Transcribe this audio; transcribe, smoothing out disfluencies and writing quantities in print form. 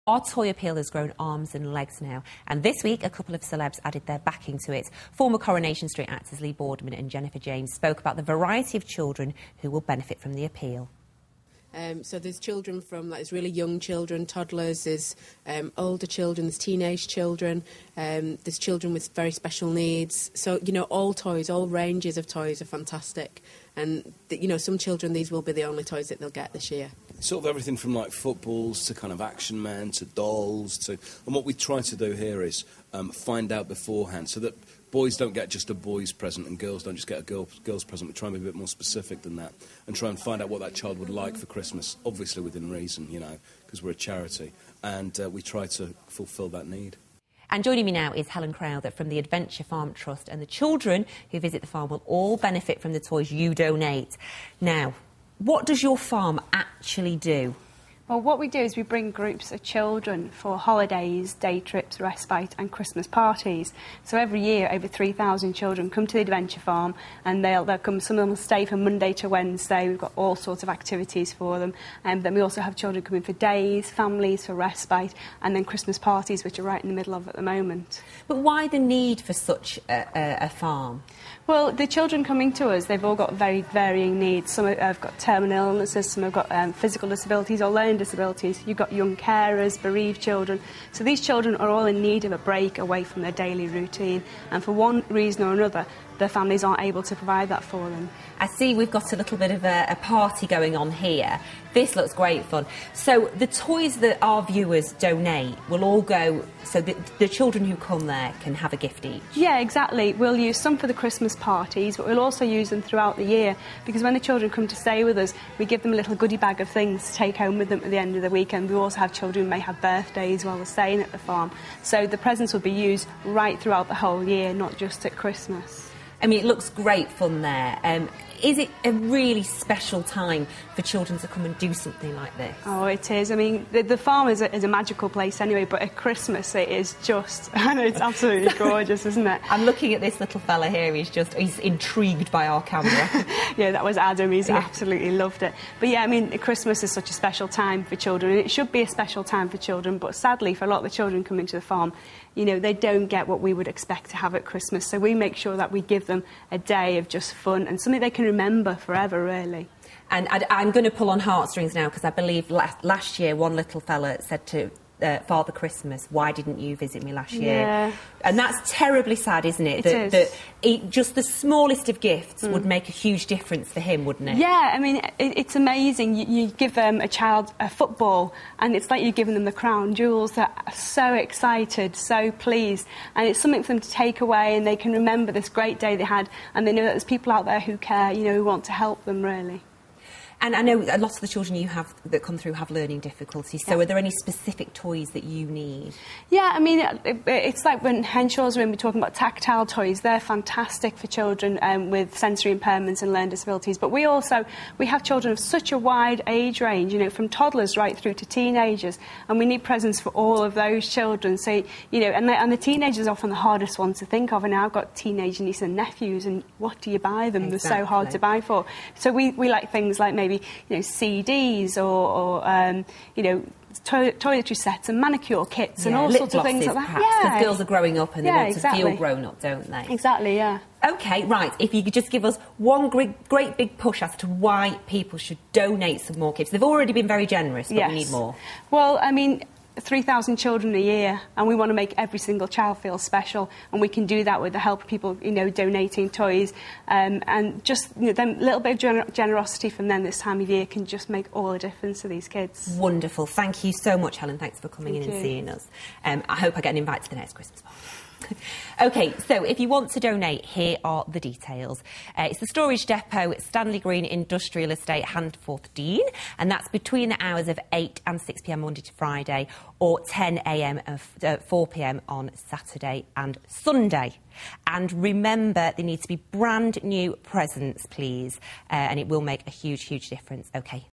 Our toy appeal has grown arms and legs now, and this week a couple of celebs added their backing to it. Former Coronation Street actors Lee Boardman and Jennifer James spoke about the variety of children who will benefit from the appeal. So there's children from, there's really young children, toddlers, there's older children, there's teenage children, there's children with very special needs. So, all toys, all ranges of toys are fantastic. And, some children, these will be the only toys that they'll get this year. Sort of everything from footballs to kind of action men to dolls and what we try to do here is find out beforehand so that boys don't get just a boy's present and girls don't just get a girl's present. We try and be a bit more specific than that and try and find out what that child would like for Christmas, obviously within reason, because we're a charity, and we try to fulfil that need. And joining me now is Helen Crowther from the Adventure Farm Trust, and the children who visit the farm will all benefit from the toys you donate. Now, what does your farm actually do? Well, what we do is we bring groups of children for holidays, day trips, respite and Christmas parties. So every year, over 3,000 children come to the Adventure Farm, and they'll come. Some of them will stay from Monday to Wednesday. We've got all sorts of activities for them. And then we also have children coming for days, families for respite, and then Christmas parties, which are right in the middle of at the moment. But why the need for such a farm? Well, the children coming to us, they've all got very varying needs. Some have got terminal illnesses, some have got physical disabilities or learning disabilities. You've got young carers, bereaved children. So these children are all in need of a break away from their daily routine. And for one reason or another, their families aren't able to provide that for them. I see we've got a little bit of a party going on here. This looks great fun. So the toys that our viewers donate will all go, so the children who come there can have a gift each? Yeah, exactly. We'll use some for the Christmas parties, but we'll also use them throughout the year, because when the children come to stay with us, we give them a little goodie bag of things to take home with them at the end of the weekend. We also have children who may have birthdays while they're staying at the farm. So the presents will be used right throughout the whole year, not just at Christmas. I mean, it looks great fun there. Is it a really special time for children to come and do something like this? Oh, it is. I mean, the farm is a magical place anyway, but at Christmas it is just... I know, it's absolutely gorgeous, isn't it? I'm looking at this little fella here. He's intrigued by our camera. Yeah, that was Adam. He's absolutely loved it. But yeah, I mean, Christmas is such a special time for children, and it should be a special time for children, but sadly, for a lot of the children coming to the farm, they don't get what we would expect to have at Christmas. So we make sure that we give them a day of just fun and something they can remember forever, really. And I'm going to pull on heartstrings now, because I believe last year one little fella said to Father Christmas, "Why didn't you visit me last year?" Yeah. And that's terribly sad, isn't it? Just the smallest of gifts would make a huge difference for him, wouldn't it? Yeah, I mean, it's amazing. You give a child a football, and it's like you're giving them the crown jewels. They're so excited, so pleased, and it's something for them to take away, and they can remember this great day they had, and they know that there's people out there who care, who want to help them, really. And I know a lot of the children you have that come through have learning difficulties, so are there any specific toys that you need? Yeah, I mean, it's like when Henshaws are in, we're talking about tactile toys. They're fantastic for children with sensory impairments and learning disabilities. But we have children of such a wide age range, from toddlers right through to teenagers, and we need presents for all of those children. So, and the teenagers are often the hardest ones to think of, and now I've got teenage nieces and nephews, and what do you buy them? Exactly. They're so hard to buy for. So we like things like maybe CDs or toiletry sets and manicure kits and all sorts of things like that. Perhaps, because girls are growing up and they want to feel grown up, don't they? Exactly, yeah. OK, right, if you could just give us one great big push as to why people should donate some more kits. They've already been very generous, but we need more. Well, I mean, 3,000 children a year, and we want to make every single child feel special, and we can do that with the help of people, donating toys, and just them little bit of generosity from them this time of year can just make all the difference to these kids. Wonderful. Thank you so much, Helen. Thanks for coming in and seeing us. I hope I get an invite to the next Christmas party. OK, so if you want to donate, here are the details. It's the Storage Depot, Stanley Green Industrial Estate, Handforth, Dean, and that's between the hours of 8 and 6 p.m. Monday to Friday, or 10 a.m. and 4 p.m. on Saturday and Sunday. And remember, they need to be brand new presents, please, and it will make a huge difference. OK.